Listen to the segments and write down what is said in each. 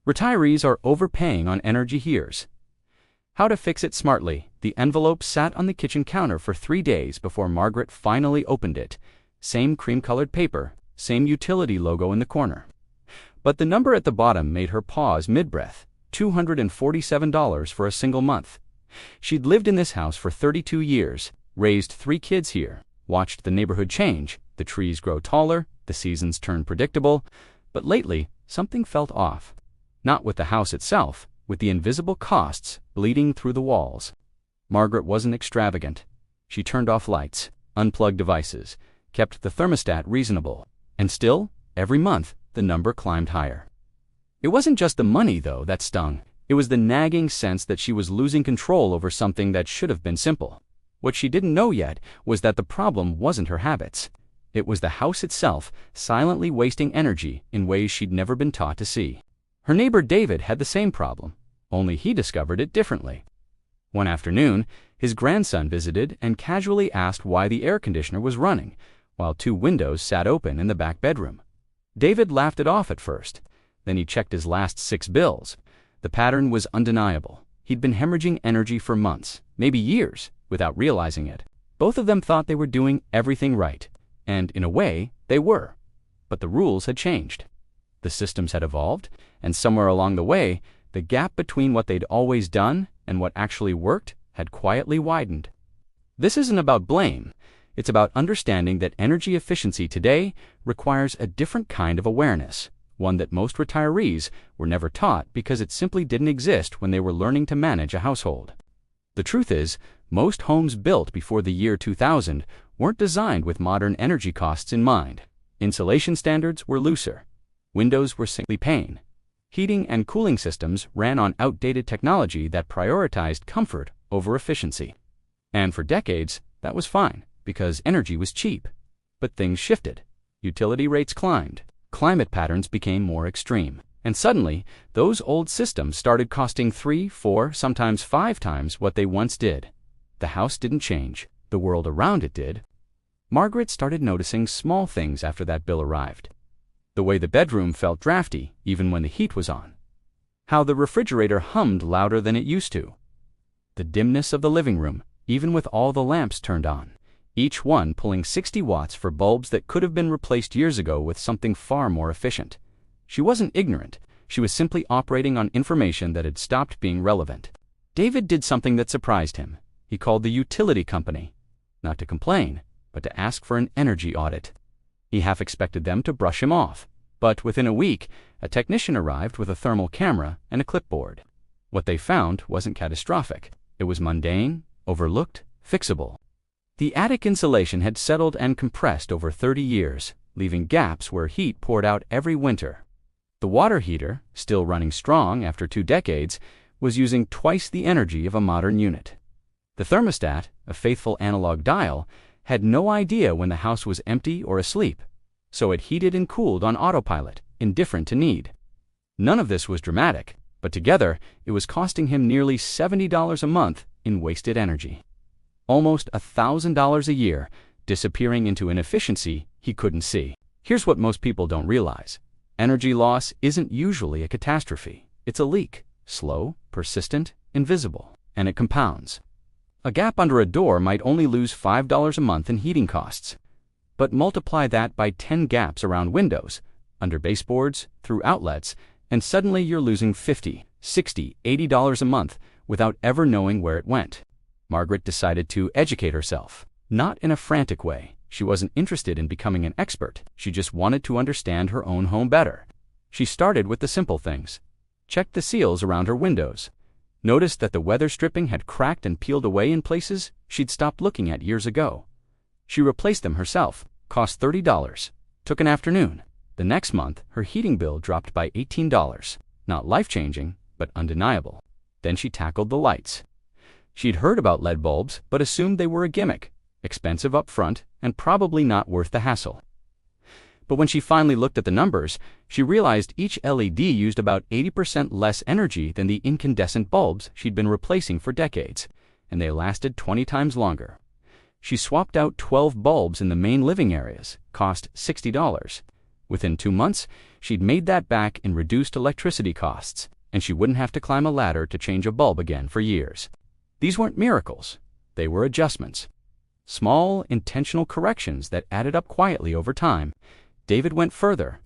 Retirees are overpaying on energy here's how to fix it smartly. The envelope sat on the kitchen counter for 3 days before Margaret finally opened it. Same cream-colored paper, same utility logo in the corner. But the number at the bottom made her pause mid-breath. $247 for a single month. She'd lived in this house for 32 years, raised 3 kids here, watched the neighborhood change, the trees grow taller, the seasons turn predictable, but lately something felt off. Not with the house itself, with the invisible costs bleeding through the walls. Margaret wasn't extravagant. She turned off lights, unplugged devices, kept the thermostat reasonable, and still, every month, the number climbed higher. It wasn't just the money, though, that stung. It was the nagging sense that she was losing control over something that should have been simple. What she didn't know yet was that the problem wasn't her habits. It was the house itself silently wasting energy in ways she'd never been taught to see. Her neighbor David had the same problem, only he discovered it differently. One afternoon, his grandson visited and casually asked why the air conditioner was running, while 2 windows sat open in the back bedroom. David laughed it off at first. Then he checked his last 6 bills. The pattern was undeniable. He'd been hemorrhaging energy for months, maybe years, without realizing it. Both of them thought they were doing everything right, and in a way, they were. But the rules had changed. The systems had evolved, and somewhere along the way, the gap between what they'd always done and what actually worked had quietly widened. This isn't about blame. It's about understanding that energy efficiency today requires a different kind of awareness, one that most retirees were never taught because it simply didn't exist when they were learning to manage a household. The truth is, most homes built before the year 2000 weren't designed with modern energy costs in mind. Insulation standards were looser. Windows were single pane. Heating and cooling systems ran on outdated technology that prioritized comfort over efficiency. And for decades, that was fine, because energy was cheap. But things shifted. Utility rates climbed. Climate patterns became more extreme. And suddenly, those old systems started costing 3, 4, sometimes 5 times what they once did. The house didn't change. The world around it did. Margaret started noticing small things after that bill arrived. The way the bedroom felt drafty, even when the heat was on. How the refrigerator hummed louder than it used to. The dimness of the living room, even with all the lamps turned on. Each one pulling 60 watts for bulbs that could have been replaced years ago with something far more efficient. She wasn't ignorant. She was simply operating on information that had stopped being relevant. David did something that surprised him. He called the utility company, not to complain, but to ask for an energy audit. He half expected them to brush him off, but within a week, a technician arrived with a thermal camera and a clipboard. What they found wasn't catastrophic. It was mundane, overlooked, fixable. The attic insulation had settled and compressed over 30 years, leaving gaps where heat poured out every winter. The water heater, still running strong after 2 decades, was using twice the energy of a modern unit. The thermostat, a faithful analog dial, had no idea when the house was empty or asleep, so it heated and cooled on autopilot, indifferent to need. None of this was dramatic, but together it was costing him nearly $70 a month in wasted energy. Almost $1,000 a year, disappearing into inefficiency he couldn't see. Here's what most people don't realize. Energy loss isn't usually a catastrophe. It's a leak, slow, persistent, invisible, and it compounds. A gap under a door might only lose $5 a month in heating costs. But multiply that by 10 gaps around windows, under baseboards, through outlets, and suddenly you're losing $50, $60, $80 a month without ever knowing where it went. Margaret decided to educate herself. Not in a frantic way. She wasn't interested in becoming an expert. She just wanted to understand her own home better. She started with the simple things. Checked the seals around her windows. Noticed that the weather stripping had cracked and peeled away in places she'd stopped looking at years ago. She replaced them herself. Cost $30. Took an afternoon. The next month, her heating bill dropped by $18. Not life-changing, but undeniable. Then she tackled the lights. She'd heard about LED bulbs, but assumed they were a gimmick, expensive up front, and probably not worth the hassle. But when she finally looked at the numbers, she realized each LED used about 80% less energy than the incandescent bulbs she'd been replacing for decades, and they lasted 20 times longer. She swapped out 12 bulbs in the main living areas, cost $60. Within 2 months, she'd made that back in reduced electricity costs, and she wouldn't have to climb a ladder to change a bulb again for years. These weren't miracles. They were adjustments. Small, intentional corrections that added up quietly over time. David went further.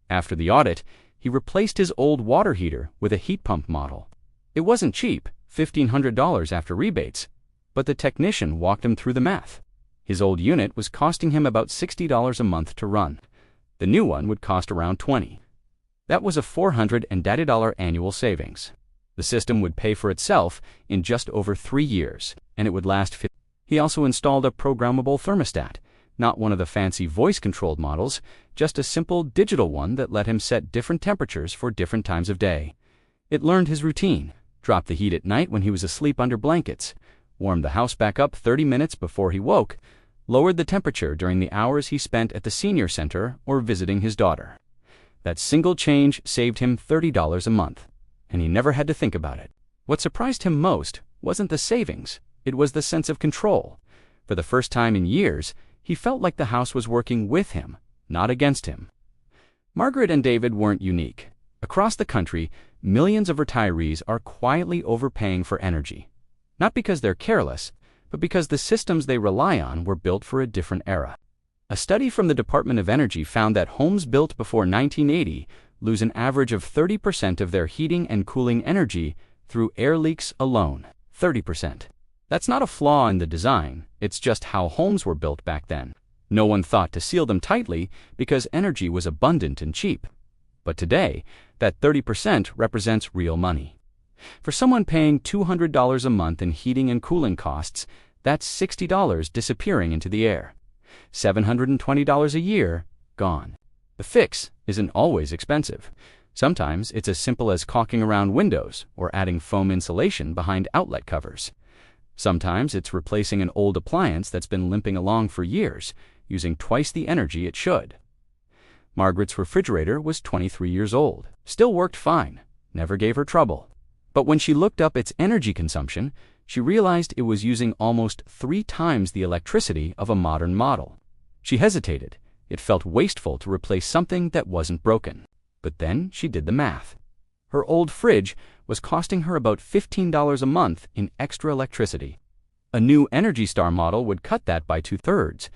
After the audit, he replaced his old water heater with a heat pump model. It wasn't cheap, $1,500 after rebates, but the technician walked him through the math. His old unit was costing him about $60 a month to run. The new one would cost around $20. That was a $480 annual savings. The system would pay for itself in just over 3 years, and it would last 50. He also installed a programmable thermostat, not one of the fancy voice-controlled models, just a simple digital one that let him set different temperatures for different times of day. It learned his routine, dropped the heat at night when he was asleep under blankets, warmed the house back up 30 minutes before he woke, lowered the temperature during the hours he spent at the senior center or visiting his daughter. That single change saved him $30 a month, and he never had to think about it. What surprised him most wasn't the savings, it was the sense of control. For the first time in years, he felt like the house was working with him, not against him. Margaret and David weren't unique. Across the country, millions of retirees are quietly overpaying for energy. Not because they're careless, but because the systems they rely on were built for a different era. A study from the Department of Energy found that homes built before 1980 lose an average of 30% of their heating and cooling energy through air leaks alone. 30%. That's not a flaw in the design, it's just how homes were built back then. No one thought to seal them tightly because energy was abundant and cheap. But today, that 30% represents real money. For someone paying $200 a month in heating and cooling costs, that's $60 disappearing into the air. $720 a year, gone. The fix isn't always expensive. Sometimes it's as simple as caulking around windows or adding foam insulation behind outlet covers. Sometimes it's replacing an old appliance that's been limping along for years, using twice the energy it should. Margaret's refrigerator was 23 years old, still worked fine, never gave her trouble. But when she looked up its energy consumption, she realized it was using almost 3 times the electricity of a modern model. She hesitated. It felt wasteful to replace something that wasn't broken. But then she did the math. Her old fridge was costing her about $15 a month in extra electricity. A new Energy Star model would cut that by 2/3.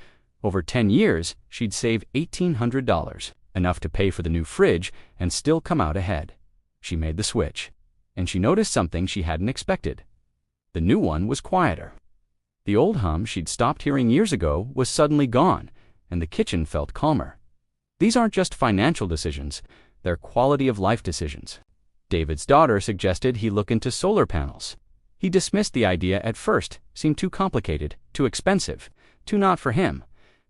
Over 10 years, she'd save $1,800, enough to pay for the new fridge and still come out ahead. She made the switch, and she noticed something she hadn't expected. The new one was quieter. The old hum she'd stopped hearing years ago was suddenly gone, and the kitchen felt calmer. These aren't just financial decisions, they're quality-of-life decisions. David's daughter suggested he look into solar panels. He dismissed the idea at first, seemed too complicated, too expensive, too not for him.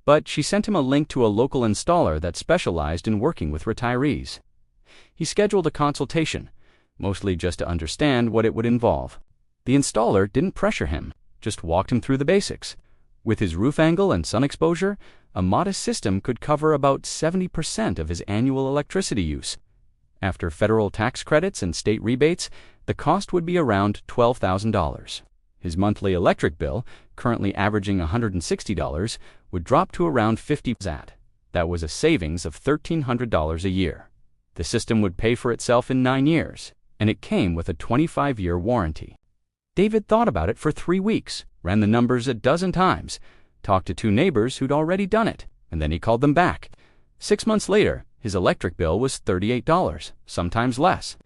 But she sent him a link to a local installer that specialized in working with retirees. He scheduled a consultation, mostly just to understand what it would involve. The installer didn't pressure him, just walked him through the basics. With his roof angle and sun exposure, a modest system could cover about 70% of his annual electricity use. After federal tax credits and state rebates, the cost would be around $12,000. His monthly electric bill, currently averaging $160, would drop to around $50. That was a savings of $1,300 a year. The system would pay for itself in 9 years, and it came with a 25-year warranty. David thought about it for 3 weeks, ran the numbers a dozen times, talked to 2 neighbors who'd already done it, and then he called them back. 6 months later, his electric bill was $38, sometimes less.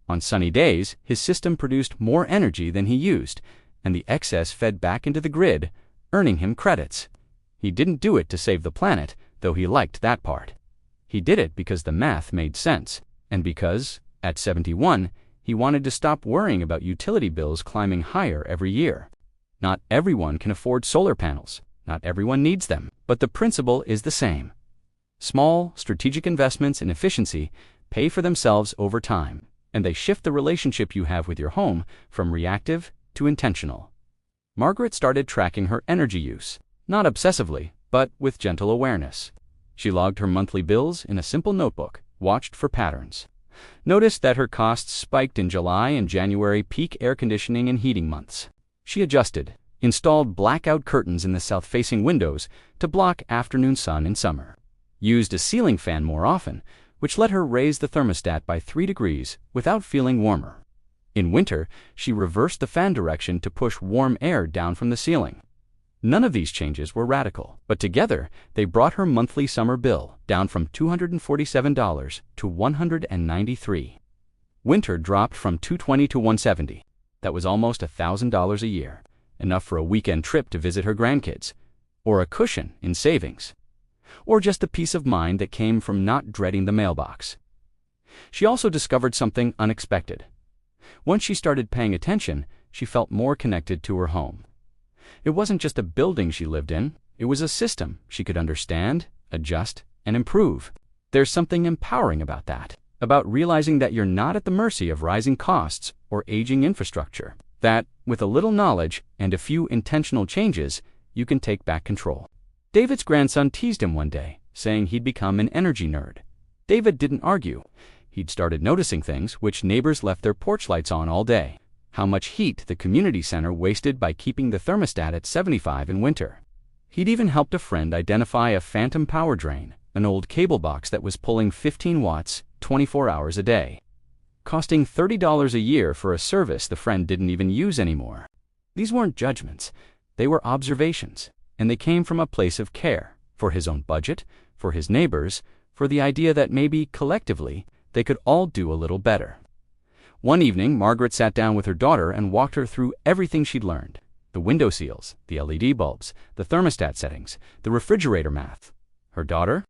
On sunny days, his system produced more energy than he used, and the excess fed back into the grid, earning him credits. He didn't do it to save the planet, though he liked that part. He did it because the math made sense, and because, at 71, he wanted to stop worrying about utility bills climbing higher every year. Not everyone can afford solar panels. Not everyone needs them, but the principle is the same. Small, strategic investments in efficiency pay for themselves over time, and they shift the relationship you have with your home from reactive to intentional. Margaret started tracking her energy use, not obsessively, but with gentle awareness. She logged her monthly bills in a simple notebook, watched for patterns. Noticed that her costs spiked in July and January peak air conditioning and heating months. She adjusted, installed blackout curtains in the south-facing windows to block afternoon sun in summer. used a ceiling fan more often, which let her raise the thermostat by 3 degrees without feeling warmer. In winter, she reversed the fan direction to push warm air down from the ceiling. None of these changes were radical, but together they brought her monthly summer bill down from $247 to $193. Winter dropped from $220 to $170. That was almost $1,000 a year, enough for a weekend trip to visit her grandkids, or a cushion in savings, or just the peace of mind that came from not dreading the mailbox. She also discovered something unexpected. Once she started paying attention, she felt more connected to her home. It wasn't just a building she lived in, it was a system she could understand, adjust, and improve. There's something empowering about that, about realizing that you're not at the mercy of rising costs or aging infrastructure, that, with a little knowledge and a few intentional changes, you can take back control. David's grandson teased him one day, saying he'd become an energy nerd. David didn't argue. He'd started noticing things, which neighbors left their porch lights on all day, how much heat the community center wasted by keeping the thermostat at 75 in winter. He'd even helped a friend identify a phantom power drain, an old cable box that was pulling 15 watts 24 hours a day, costing $30 a year for a service the friend didn't even use anymore. These weren't judgments, they were observations, and they came from a place of care, for his own budget, for his neighbors, for the idea that maybe, collectively, they could all do a little better. One evening, Margaret sat down with her daughter and walked her through everything she'd learned: the window seals, the LED bulbs, the thermostat settings, the refrigerator math. Her daughter,